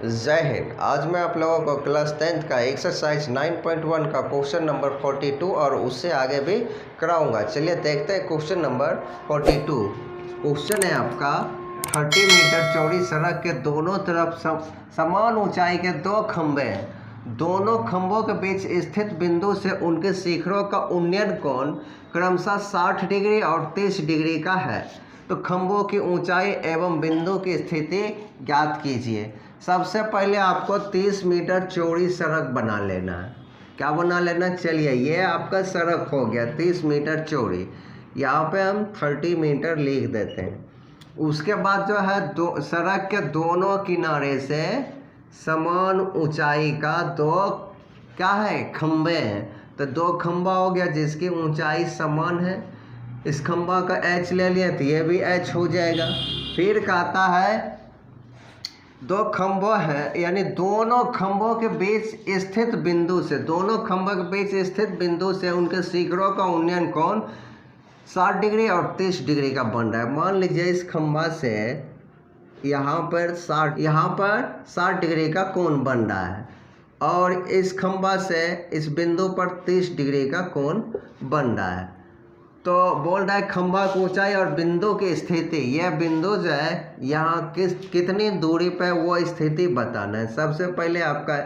जय हिंद। आज मैं आप लोगों को क्लास 10th का एक्सरसाइज 9.1 का क्वेश्चन नंबर 42 और उससे आगे भी कराऊंगा। चलिए देखते हैं क्वेश्चन नंबर 42। क्वेश्चन है आपका 30 मीटर चौड़ी सड़क के दोनों तरफ समान ऊंचाई के दो खंभे हैं। दोनों खंभों के बीच स्थित बिंदु से उनके शिखरों का उन्नयन कोण क्रमशः 60 डिग्री और 30 डिग्री का है। तो खंभों की ऊंचाई एवं बिंदु की स्थिति ज्ञात कीजिए। सबसे पहले आपको 30 मीटर चौड़ी सड़क बना लेना है। क्या बना लेना? चलिए, ये आपका सड़क हो गया 30 मीटर चौड़ी। यहाँ पे हम 30 मीटर लिख देते हैं। उसके बाद जो है सड़क के दोनों किनारे से समान ऊंचाई का दो क्या है खंभे हैं। तो दो खंभा हो गया जिसकी ऊंचाई समान है। इस खंभा का एच ले लिया तो ये भी एच हो जाएगा। फिर कहता है दो खंभों हैं, यानी दोनों खंभों के बीच स्थित बिंदु से उनके शिखरों का उन्नयन कोण 60 डिग्री और 30 डिग्री का बन रहा है। मान लीजिए इस खंभा से यहाँ पर 60 डिग्री का कोण बन रहा है और इस खंभा से इस बिंदु पर 30 डिग्री का कोण बन रहा है। तो बोल रहा है खंभा की ऊंचाई और बिंदु की स्थिति। यह बिंदु जो है यहाँ कितनी दूरी पे वो स्थिति बताना है। सबसे पहले आपका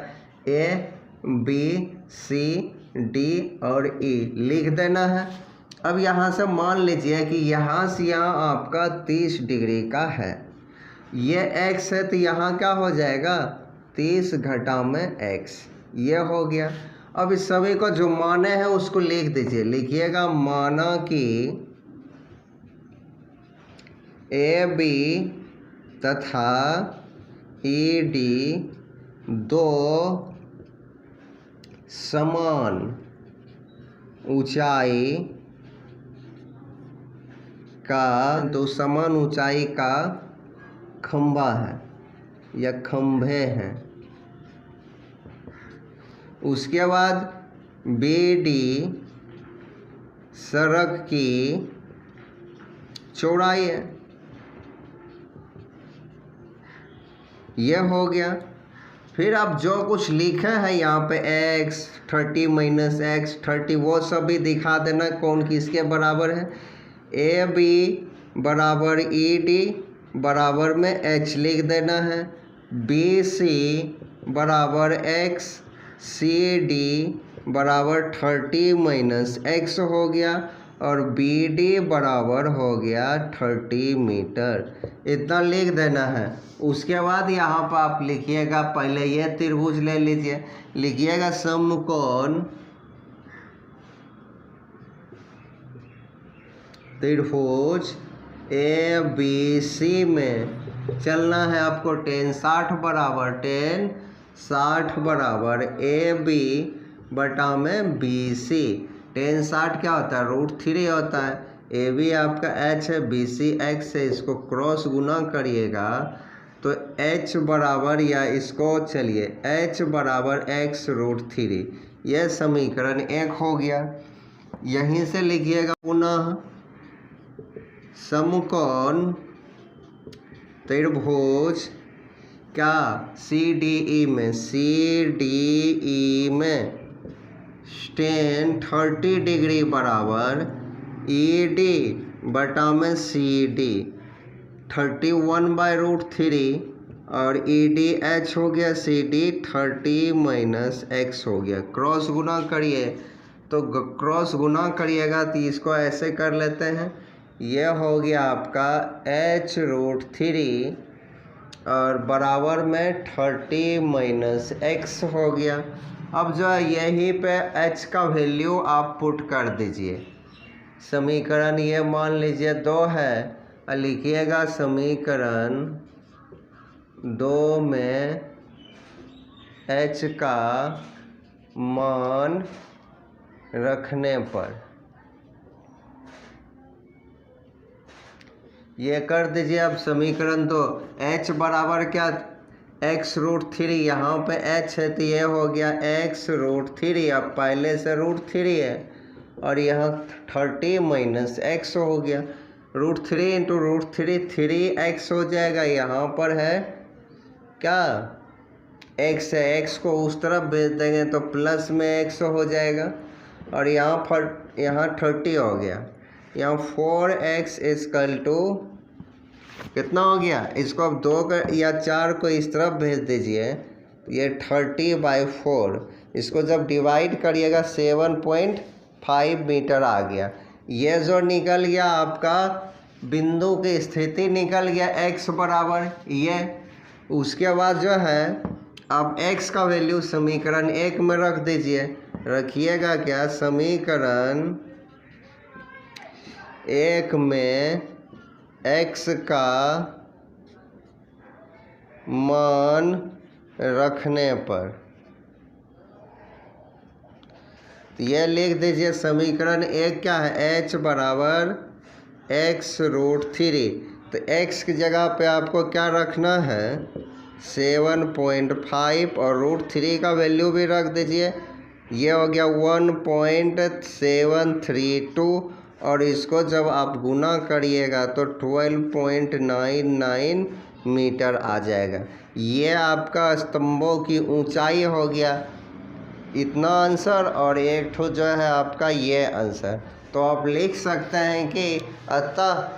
ए बी सी डी और ई लिख देना है। अब यहाँ से मान लीजिए कि यहाँ से यहाँ आपका 30 डिग्री का है। ये x है तो यहाँ क्या हो जाएगा 30 घटा में x, ये हो गया। अब इस सभी को जो माने हैं उसको लिख दीजिए। लिखिएगा माना कि ए बी तथा ई डी दो समान ऊंचाई का खंभा है या खंभे हैं। उसके बाद बी डी सड़क की चौड़ाई है, यह हो गया। फिर आप जो कुछ लिखे हैं यहाँ पे x 30 माइनस x 30 वो सब भी दिखा देना कौन किसके बराबर है। ए बी बराबर ई डी बराबर में h लिख देना है। बी सी बराबर x सी डी बराबर 30 माइनस x हो गया और बी डी बराबर हो गया 30 मीटर। इतना लिख देना है। उसके बाद यहाँ पर आप लिखिएगा, पहले ये त्रिभुज ले लीजिए। लिखिएगा समकोण त्रिभुज ए बी सी में चलना है आपको। tan 60 बराबर ए बी बटा में बी सी। tan 60 क्या होता है √3 होता है। ए बी आपका h है, बी सी x है। इसको क्रॉस गुना करिएगा तो h बराबर, या इसको चलिए h बराबर x √3। यह समीकरण 1 हो गया। यहीं से लिखिएगा पुनः समकोण त्रिभुज क्या सी डी ई में tan 30 डिग्री बराबर ई डी बटा में सी डी 31/√3 और ई डी एच हो गया, सी डी 30 माइनस एक्स हो गया। क्रॉस गुना करिए तो क्रॉस गुना करिएगा तो इसको ऐसे कर लेते हैं। यह हो गया आपका h√3 और बराबर में 30 माइनस x हो गया। अब जो है यहीं पे h का वैल्यू आप पुट कर दीजिए। समीकरण ये मान लीजिए 2 है और लिखिएगा समीकरण 2 में h का मान रखने पर ये कर दीजिए। अब समीकरण 2 h बराबर क्या x√3, यहाँ पे h है तो ये हो गया x√3। अब पहले से √3 है और यहाँ 30 माइनस x हो गया। √3 × √3 3x हो जाएगा। यहाँ पर है क्या x है, x को उस तरफ भेज देंगे तो प्लस में x हो जाएगा और यहाँ 30 हो गया। यहाँ 4x इक्वल टू कितना हो गया, इसको अब 2 या 4 को इस तरफ भेज दीजिए, ये 30/4, इसको जब डिवाइड करिएगा 7.5 मीटर आ गया। ये जो निकल गया आपका बिंदु की स्थिति निकल गया x बराबर ये। उसके बाद जो है आप x का वैल्यू समीकरण 1 में रख दीजिए। रखिएगा क्या, समीकरण 1 में x का मान रखने पर तो ये लिख दीजिए समीकरण 1 क्या है, h बराबर x√3। तो x की जगह पे आपको क्या रखना है 7.5 और √3 का वैल्यू भी रख दीजिए। ये हो गया 1.732 और इसको जब आप गुना करिएगा तो 12.99 मीटर आ जाएगा। ये आपका स्तंभों की ऊंचाई हो गया, इतना आंसर, और एक ठो जो है आपका ये आंसर। तो आप लिख सकते हैं कि अतः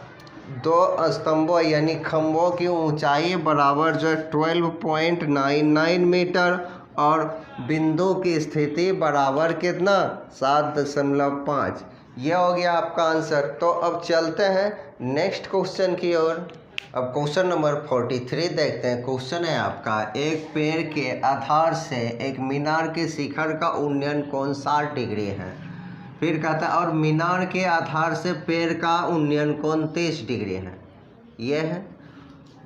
2 स्तंभों यानी खंभों की ऊंचाई बराबर जो 12.99 मीटर और बिंदु की स्थिति बराबर कितना 7.5। यह हो गया आपका आंसर। तो अब चलते हैं नेक्स्ट क्वेश्चन की ओर। अब क्वेश्चन नंबर 43 देखते हैं। क्वेश्चन है आपका, एक पेड़ के आधार से एक मीनार के शिखर का उन्नयन कोण 60 डिग्री है। फिर कहता है और मीनार के आधार से पेड़ का उन्नयन कोण 30 डिग्री है। यह है।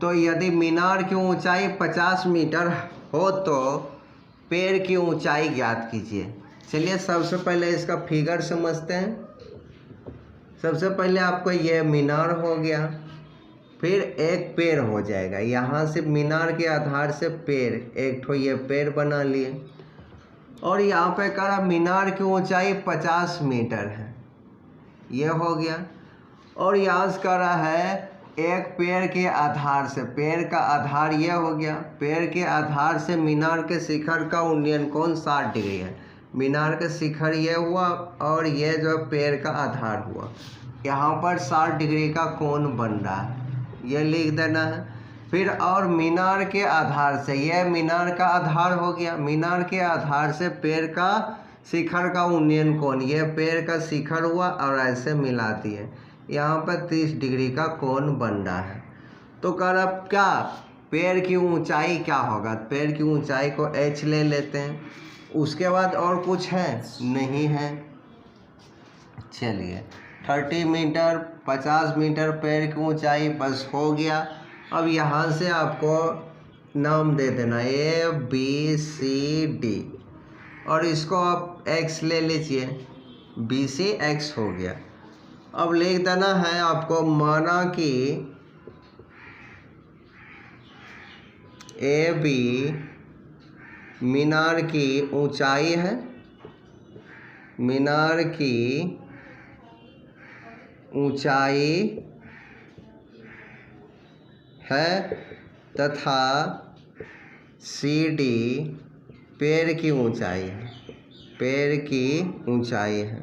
तो यदि मीनार की ऊंचाई 50 मीटर हो तो पेड़ की ऊंचाई ज्ञात कीजिए। चलिए सबसे पहले इसका फिगर समझते हैं। सबसे पहले आपको यह मीनार हो गया, फिर एक पेड़ हो जाएगा। यहाँ से मीनार के आधार से पेड़, एक ठो ये पेड़ बना लिए, और यहाँ पे करा मीनार की ऊंचाई 50 मीटर है, ये हो गया। और यहाँ से करा है एक पेड़ के आधार से, पेड़ का आधार ये हो गया। पेड़ के आधार से मीनार के शिखर का उन्नयन कोण 60 डिग्री है। मीनार का शिखर ये हुआ और ये जो पेड़ का आधार हुआ, यहाँ पर 60 डिग्री का कोण बन रहा है, ये लिख देना है। फिर और मीनार के आधार से, यह मीनार का आधार हो गया, मीनार के आधार से पेड़ का शिखर का उन्नयन कोण, यह पेड़ का शिखर हुआ और ऐसे मिला दिए, यहाँ पर 30 डिग्री का कोण बन रहा है। तो कर अब क्या पेड़ की ऊंचाई क्या होगा, पेड़ की ऊंचाई को h ले लेते हैं। उसके बाद और कुछ है नहीं है। चलिए 30 मीटर 50 मीटर पेड़ की ऊंचाई बस हो गया। अब यहाँ से आपको नाम दे देना ABCD और इसको आप x ले लीजिए, BC x हो गया। अब लिख देना है आपको, माना कि AB मीनार की ऊंचाई है, मीनार की ऊंचाई है तथा CD पेड़ की ऊंचाई है, पेड़ की ऊंचाई है।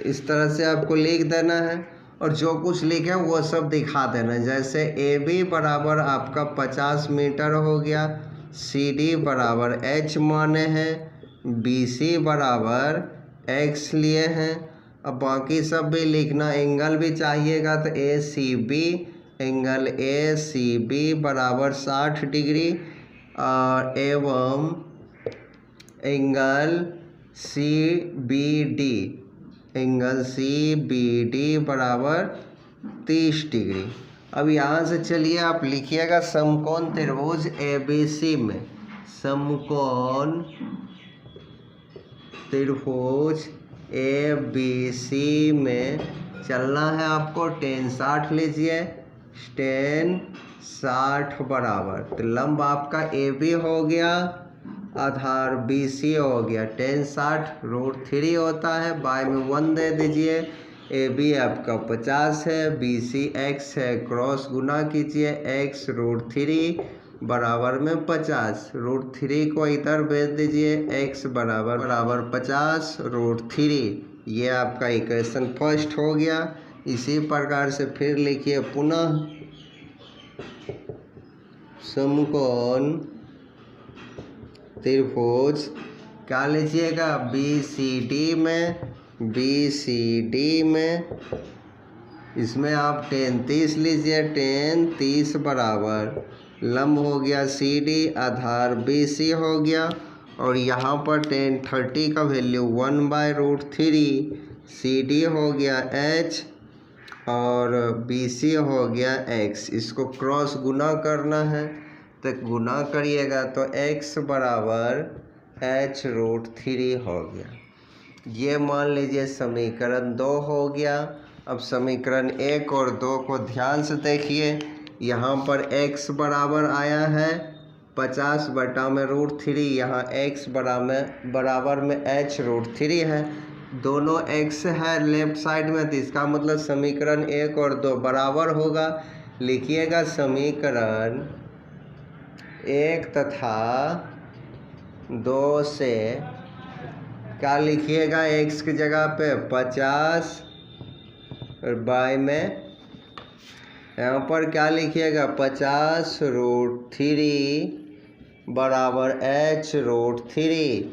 इस तरह से आपको लिख देना है और जो कुछ लिखे वो सब दिखा देना। जैसे AB बराबर आपका 50 मीटर हो गया, CD बराबर h माने हैं, BC बराबर x लिए हैं। अब बाकी सब भी लिखना, एंगल भी चाहिएगा तो ACB, एंगल ACB बराबर 60 डिग्री और एवं एंगल CBD, एंगल CBD बराबर 30 डिग्री। अब यहाँ से चलिए आप लिखिएगा समकोण त्रिभुज ABC में, समकोण त्रिभुज ABC में चलना है आपको। tan 60 लीजिए, tan 60 बराबर, तो लंब आपका AB हो गया, आधार BC हो गया, tan 60 √3 होता है, बाय में 1 दे दीजिए, ए बी आपका 50 है, बी सी एक्स है, क्रॉस गुना कीजिए x √3 बराबर में 50, √3 को इधर भेज दीजिए, x बराबर 50 √3। ये आपका इक्वेशन फर्स्ट हो गया। इसी प्रकार से फिर लिखिए पुनः समकोण त्रिभुज क्या लीजिएगा, बी सी डी में इसमें आप tan 30 लीजिए, tan 30 बराबर लंब हो गया सी डी, आधार बी सी हो गया, और यहाँ पर tan 30 का वैल्यू 1/√3, सी डी हो गया h और बी सी हो गया x। इसको क्रॉस गुना करना है तो गुना करिएगा तो x बराबर h√3 हो गया। ये मान लीजिए समीकरण 2 हो गया। अब समीकरण 1 और 2 को ध्यान से देखिए। यहाँ पर x बराबर आया है 50/√3, यहाँ x बराबर में h√3 है, दोनों x है लेफ्ट साइड में, तो इसका मतलब समीकरण 1 और 2 बराबर होगा। लिखिएगा समीकरण 1 तथा 2 से क्या लिखिएगा, x की जगह पे 50 और बाय में यहाँ पर क्या लिखिएगा 50√3 बराबर h√3।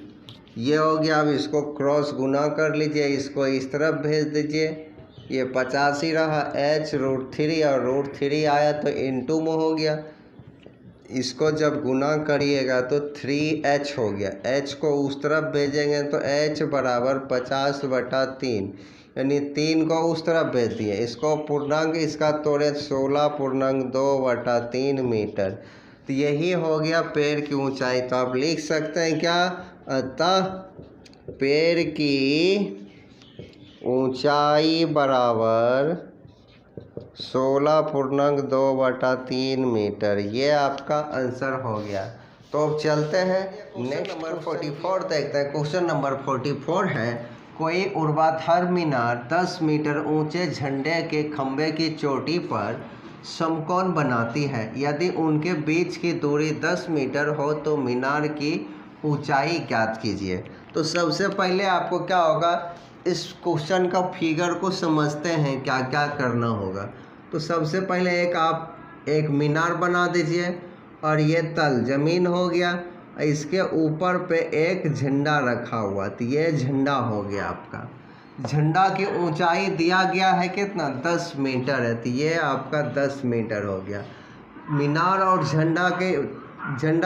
ये हो गया। अब इसको क्रॉस गुना कर लीजिए, इसको इस तरफ भेज दीजिए, ये 50 ही रहा, h√3 और √3 आया तो इनटू में हो गया। इसको जब गुना करिएगा तो 3h हो गया, h को उस तरफ भेजेंगे तो h बराबर 50/3, यानी 3 को उस तरफ भेज दिए। इसको पूर्णांक इसका तोड़े 16.2/3 मीटर, तो यही हो गया पेड़ की ऊंचाई। तो आप लिख सकते हैं क्या, अतः पेड़ की ऊंचाई बराबर 16.2/3 मीटर। ये आपका आंसर हो गया। तो अब चलते हैं नेक्स्ट नंबर 44 देखते हैं। क्वेश्चन नंबर 44 है, कोई ऊर्ध्वाधर मीनार 10 मीटर ऊंचे झंडे के खंभे की चोटी पर समकोण बनाती है। यदि उनके बीच की दूरी 10 मीटर हो तो मीनार की ऊंचाई ज्ञात कीजिए। तो सबसे पहले आपको क्या होगा, इस क्वेश्चन का फिगर को समझते हैं क्या क्या करना होगा। तो सबसे पहले आप एक मीनार बना दीजिए और ये तल जमीन हो गया, इसके ऊपर पे एक झंडा रखा हुआ, तो ये झंडा हो गया आपका। झंडा की ऊंचाई दिया गया है कितना, 10 मीटर है, तो ये आपका 10 मीटर हो गया। मीनार और झंडा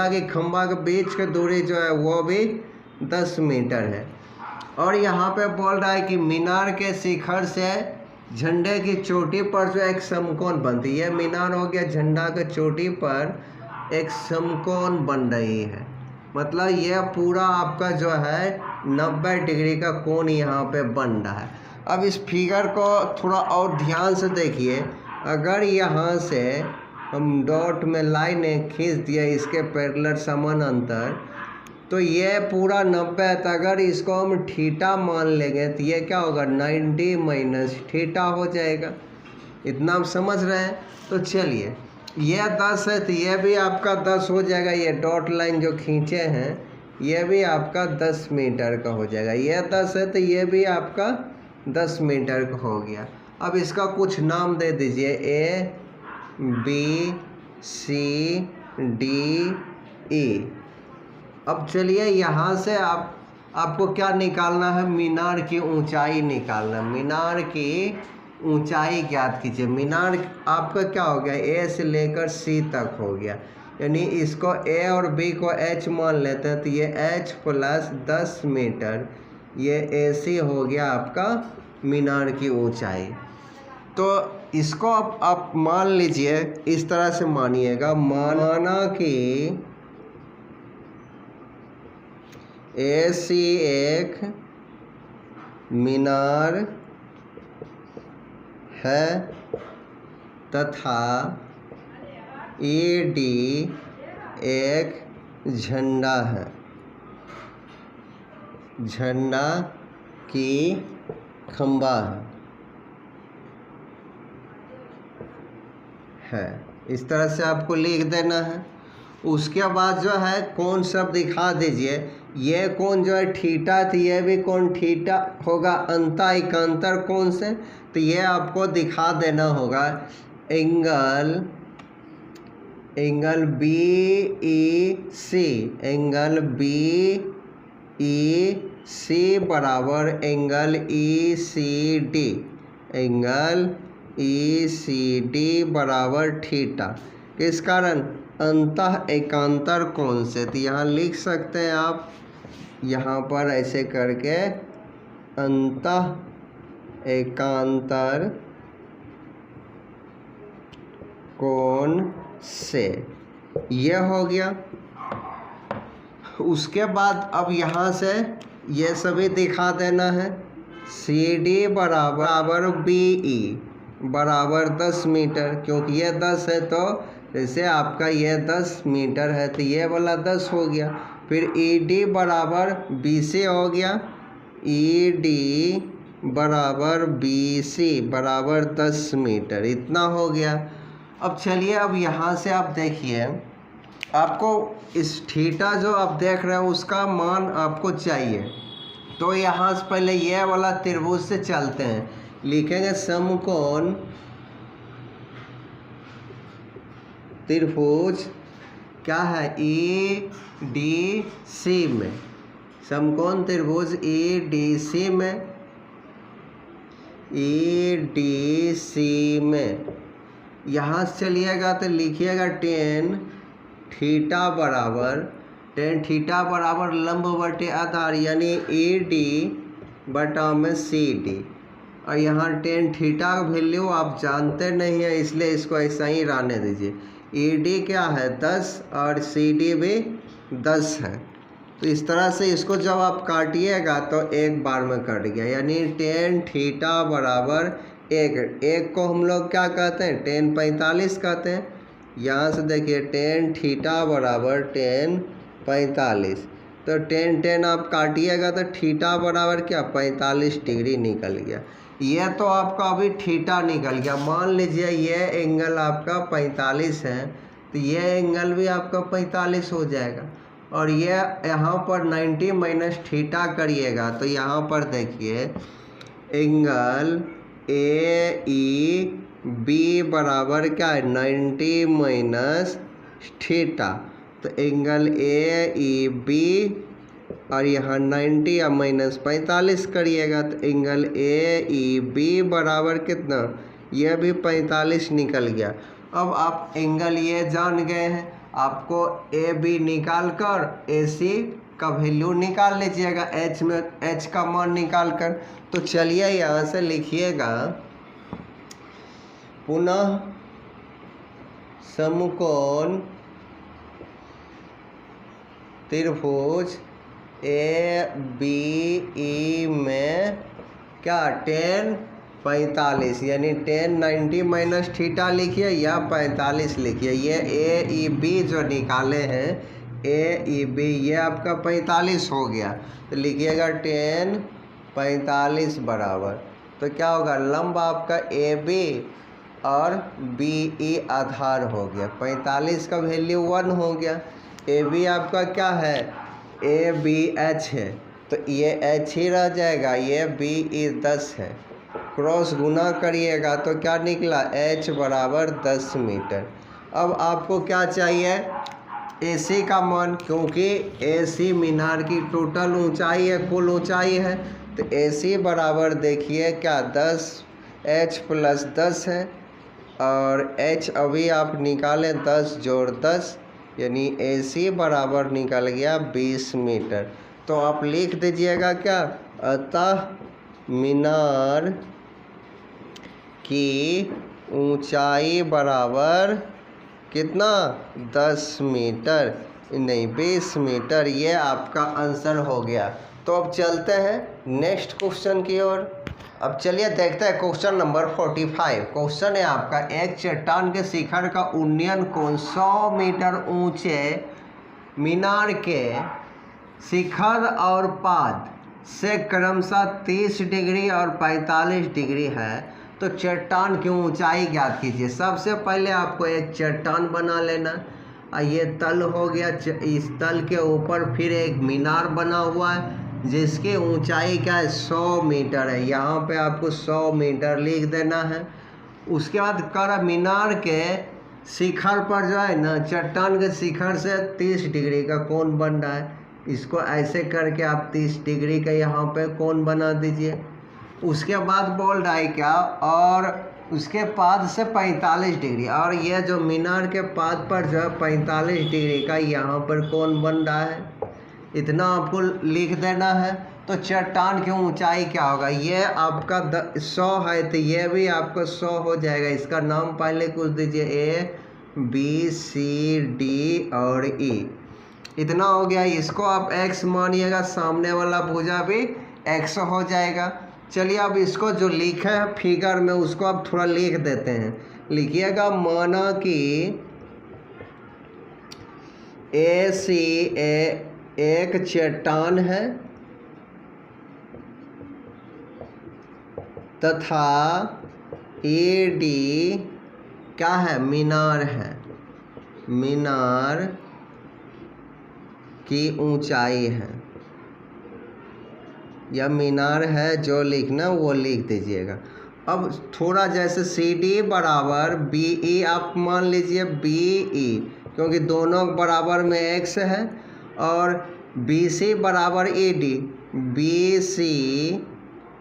के खंभा के बीच की दूरी जो है वो भी 10 मीटर है। और यहाँ पे बोल रहा है कि मीनार के शिखर से झंडे की चोटी पर जो एक समकोण बनती है, मीनार हो गया, झंडा के चोटी पर एक समकोण बन रही है, मतलब यह पूरा आपका जो है 90 डिग्री का कोण यहाँ पे बन रहा है। अब इस फिगर को थोड़ा और ध्यान से देखिए। अगर यहाँ से हम डॉट में लाइनें खींच दिए इसके पैरेलल समानांतर, तो ये पूरा 90 है। तो अगर इसको हम थीटा मान लेंगे तो ये क्या होगा, 90 माइनस थीटा हो जाएगा। इतना हम समझ रहे हैं। तो चलिए, ये 10 है तो ये भी आपका 10 हो जाएगा। ये डॉट लाइन जो खींचे हैं ये भी आपका 10 मीटर का हो जाएगा। ये 10 है तो ये भी आपका 10 मीटर का हो गया। अब इसका कुछ नाम दे दीजिए, A B C D E। अब चलिए यहाँ से आपको क्या निकालना है, मीनार की ऊंचाई निकालना है। मीनार की ऊंचाई ज्ञात कीजिए। मीनार आपका क्या हो गया, ए से लेकर सी तक हो गया, यानी इसको ए और बी को एच मान लेते हैं, तो ये एच प्लस 10 मीटर, ये ए सी हो गया आपका मीनार की ऊंचाई। तो इसको आप मान लीजिए, इस तरह से मानिएगा, माना कि ए सी एक मीनार है तथा ई डी एक झंडा है, झंडा की खंभा है। है। इस तरह से आपको लिख देना है। उसके बाद जो है कोण सब दिखा दीजिए। ये कोण जो है थीटा थी, ये भी कोण थीटा होगा अंतः एकांतर कोण से, तो ये आपको दिखा देना होगा angle B E C, angle B E C बराबर angle E C D, angle E C D बराबर थीटा। किस कारण? अंतः एकांतर कोण से। तो यहाँ लिख सकते हैं आप, यहाँ पर ऐसे करके अंतः एकांतर कोण से, यह हो गया। उसके बाद अब यहाँ से ये सभी दिखा देना है। सी डी बराबर बी ई बराबर 10 मीटर, क्योंकि ये 10 है तो जैसे आपका ये 10 मीटर है तो ये वाला 10 हो गया। फिर ई डी बराबर बी सी हो गया, ई डी बराबर बी सी बराबर 10 मीटर, इतना हो गया। अब चलिए, अब यहाँ से आप देखिए, आपको इस थीटा जो आप देख रहे हैं उसका मान आपको चाहिए। तो यहाँ से पहले ये वाला त्रिभुज से चलते हैं, लिखेंगे समकोण त्रिभुज क्या है, ई डी सी में, समकोण त्रिभुज ई डी सी में, ई डी सी में। यहाँ से चलिएगा तो लिखिएगा टेन थीटा बराबर लंब बटे आधार, यानी ई डी बटा में सी डी। और यहाँ टेन थीटा का वैल्यू आप जानते नहीं है, इसलिए इसको ऐसा ही रहने दीजिए। ई डी क्या है 10 और सी डी भी 10 है। तो इस तरह से इसको जब आप काटिएगा तो एक बार में कट गया, यानी टेन थीटा बराबर एक को हम लोग क्या कहते हैं, टेन 45 कहते हैं। यहाँ से देखिए टेन थीटा बराबर टेन 45, तो टेन आप काटिएगा तो थीटा बराबर क्या 45 डिग्री निकल गया। ये तो आपका अभी थीटा निकल गया। मान लीजिए ये एंगल आपका 45 है, तो ये एंगल भी आपका 45 हो जाएगा। और ये यहाँ पर 90 माइनस थीटा करिएगा तो यहाँ पर देखिए एंगल ए ई बी बराबर क्या है 90 माइनस थीटा। तो एंगल ए ई बी और यहाँ 90 या माइनस 45 करिएगा तो एंगल ए ई बी बराबर कितना, यह भी 45 निकल गया। अब आप एंगल ये जान गए हैं, आपको ए बी निकाल कर ए सी का वैल्यू निकाल लीजिएगा, एच में एच का मान निकाल कर। तो चलिए यहाँ से लिखिएगा पुनः समकोण त्रिभुज ए बी ई में क्या टेन 45, यानी टेन 90 माइनस थीटा लिखिए या 45 लिखिए। ये ए ई बी जो निकाले हैं ए ई बी, ये आपका 45 हो गया। तो लिखिएगा टेन 45 बराबर, तो क्या होगा लंब आपका ए बी और बी ई आधार हो गया। 45 का वैल्यू 1 हो गया। ए बी आपका क्या है ए बी एच है, तो ये एच ही रह जाएगा, ये बी ई 10 है। क्रॉस गुना करिएगा तो क्या निकला एच बराबर 10 मीटर। अब आपको क्या चाहिए ए सी का मान, क्योंकि ए सी मीनार की टोटल ऊंचाई है, कुल ऊंचाई है। तो ए सी बराबर देखिए क्या 10 एच प्लस 10 है, और एच अभी आप निकालें 10 जोड़ 10, यानी ए सी बराबर निकल गया 20 मीटर। तो आप लिख दीजिएगा क्या, अतः मीनार की ऊंचाई बराबर कितना 10 मीटर, नहीं 20 मीटर। ये आपका आंसर हो गया। तो अब चलते हैं नेक्स्ट क्वेश्चन की ओर। अब चलिए देखते हैं क्वेश्चन नंबर 45। क्वेश्चन है आपका, एक चट्टान के शिखर का उन्नयन कोण 100 मीटर ऊंचे मीनार के शिखर और पाद से क्रमशः 30 डिग्री और 45 डिग्री है, तो चट्टान की ऊंचाई ज्ञात कीजिए। सबसे पहले आपको एक चट्टान बना लेना। ये तल हो गया, इस तल के ऊपर फिर एक मीनार बना हुआ है जिसकी ऊंचाई क्या है 100 मीटर है। यहाँ पे आपको 100 मीटर लिख देना है। उसके बाद कर मीनार के शिखर पर जो है ना, चट्टान के शिखर से 30 डिग्री का कोण बन रहा है। इसको ऐसे करके आप 30 डिग्री का यहाँ पे कोण बना दीजिए। उसके बाद बोल रहा है क्या, और उसके पाद से 45 डिग्री, और ये जो मीनार के पाद पर जो 45 डिग्री का यहाँ पर कोण बन रहा है, इतना आपको लिख देना है। तो चट्टान की ऊंचाई क्या होगा, ये आपका 100 है तो ये भी आपका 100 हो जाएगा। इसका नाम पहले कुछ दीजिए, A B C D और E, इतना हो गया। इसको आप x मानिएगा, सामने वाला भुजा भी x हो जाएगा। चलिए अब इसको जो लिखा है फिगर में उसको आप थोड़ा लिख देते हैं। लिखिएगा, माना कि AC एक चट्टान है तथा AD क्या है, मीनार है। मीनार की ऊंचाई है, या मीनार है, जो लिखना वो लिख दीजिएगा। अब थोड़ा जैसे CD बराबर BE आप मान लीजिए, BE क्योंकि दोनों बराबर में x है, और BC बराबर ED, BC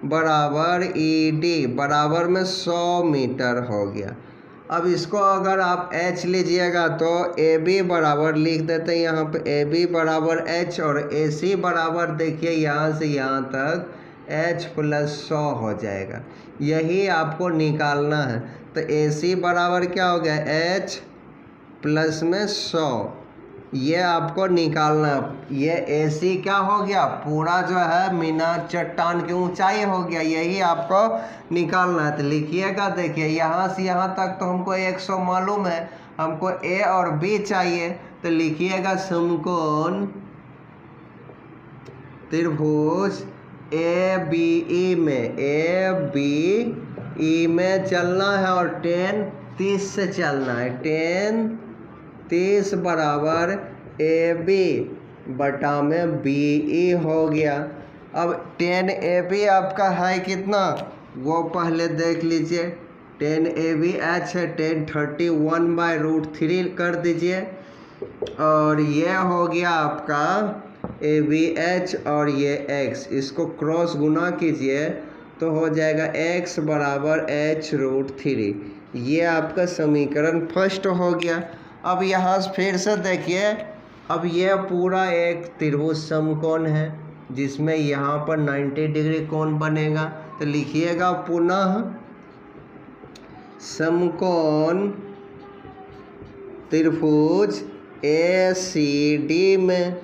बराबर ED बराबर में 100 मीटर हो गया। अब इसको अगर आप h लीजिएगा तो AB बराबर लिख देते हैं यहाँ पे, AB बराबर h, और AC बराबर देखिए यहाँ से यहाँ तक h प्लस 100 हो जाएगा। यही आपको निकालना है। तो AC बराबर क्या हो गया, h प्लस में 100, ये आपको निकालना है। ये AC क्या हो गया, पूरा जो है मीनार चट्टान की ऊंचाई हो गया, यही आपको निकालना है। तो लिखिएगा, देखिए यहाँ से यहाँ तक तो हमको 100 मालूम है, हमको A और B चाहिए। तो लिखिएगा, समकोण त्रिभुज ABE में, ABE में चलना है और 10 30 से चलना है। 10 30 बराबर AB बटा में BE हो गया। अब 10 AB आपका है कितना, वो पहले देख लीजिए। 10 AB h है, 10 31/√3 कर दीजिए, और ये हो गया आपका ABH, और ये x, इसको क्रॉस गुना कीजिए तो हो जाएगा x बराबर h√3। ये आपका समीकरण फर्स्ट हो गया। अब यहाँ फिर से देखिए, अब ये पूरा एक त्रिभुज समकोण है जिसमें यहाँ पर 90 डिग्री कोण बनेगा। तो लिखिएगा पुनः, समकोण त्रिभुज ACD में,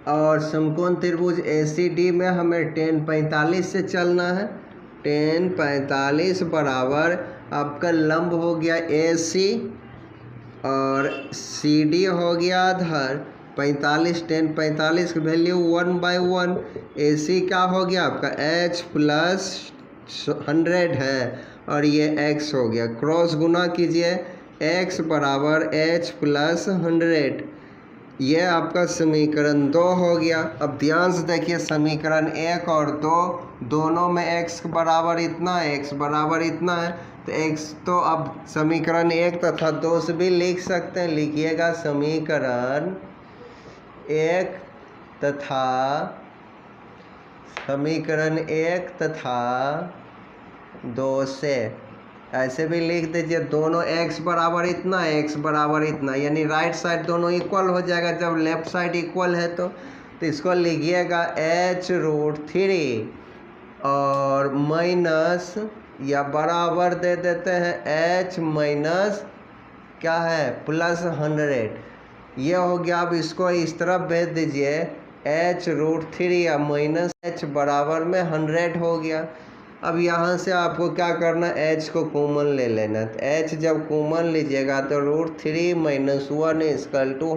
और समकोण त्रिभुज ACD में हमें 10 45 से चलना है। 10 45 बराबर आपका लंब हो गया AC, और CD हो गया आधार। 45 10 45 की वैल्यू 1/1। AC क्या हो गया आपका, h प्लस 100 है, और ये x हो गया। क्रॉस गुना कीजिए, x बराबर h प्लस 100। ये आपका समीकरण 2 हो गया। अब ध्यान से देखिए, समीकरण 1 और 2 दोनों में x बराबर इतना है, x बराबर इतना है, तो x तो अब समीकरण 1 तथा 2 से भी लिख सकते हैं। लिखिएगा, समीकरण 1 तथा 2 से ऐसे भी लिख दीजिए। दोनों x बराबर इतना, x बराबर इतना, यानी राइट साइड दोनों इक्वल हो जाएगा जब लेफ्ट साइड इक्वल है। तो इसको लिखिएगा h√3 और माइनस या बराबर दे देते हैं h माइनस क्या है, प्लस 100। ये हो गया। अब इसको इस तरफ भेज दीजिए, h√3 या माइनस h बराबर में 100 हो गया। अब यहाँ से आपको क्या करना, h को कॉमन ले लेना। तो h जब कॉमन लीजिएगा तो √3 - 1 =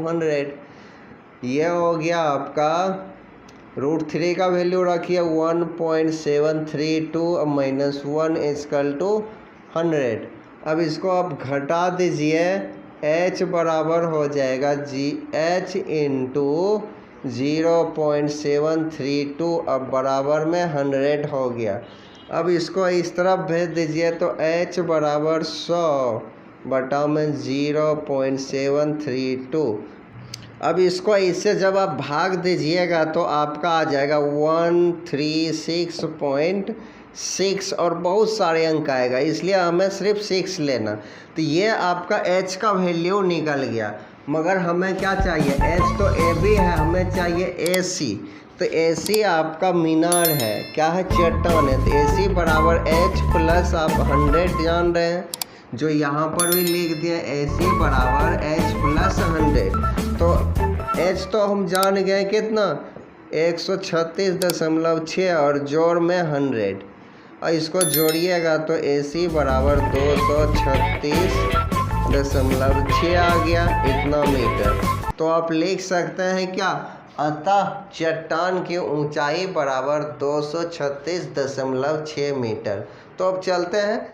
100। ये हो गया आपका √3 का वैल्यू रखिए 1.732 अब -1 इक्वल टू 100। अब इसको आप घटा दीजिए, h बराबर हो जाएगा h इंटू 0.732 अब बराबर में 100 हो गया। अब इसको इस तरफ भेज दीजिए तो h बराबर 100 बटा में 0.732। अब इसको इससे जब आप भाग दीजिएगा तो आपका आ जाएगा 136.6 और बहुत सारे अंक आएगा, इसलिए हमें सिर्फ 6 लेना। तो ये आपका h का वैल्यू निकल गया। मगर हमें क्या चाहिए, h तो AB है, हमें चाहिए AC। तो AC आपका मीनार है, क्या है, चट्टान है। तो AC बराबर h प्लस आप 100 जान रहे हैं, जो यहाँ पर भी लिख दिया AC बराबर h प्लस 100। तो h तो हम जान गए कितना, 136.6 और जोड़ में 100 और इसको जोड़िएगा तो AC बराबर 236.6 आ गया, इतना मीटर। तो आप लिख सकते हैं क्या, अतः चट्टान की ऊंचाई बराबर 236.6 मीटर। तो अब चलते हैं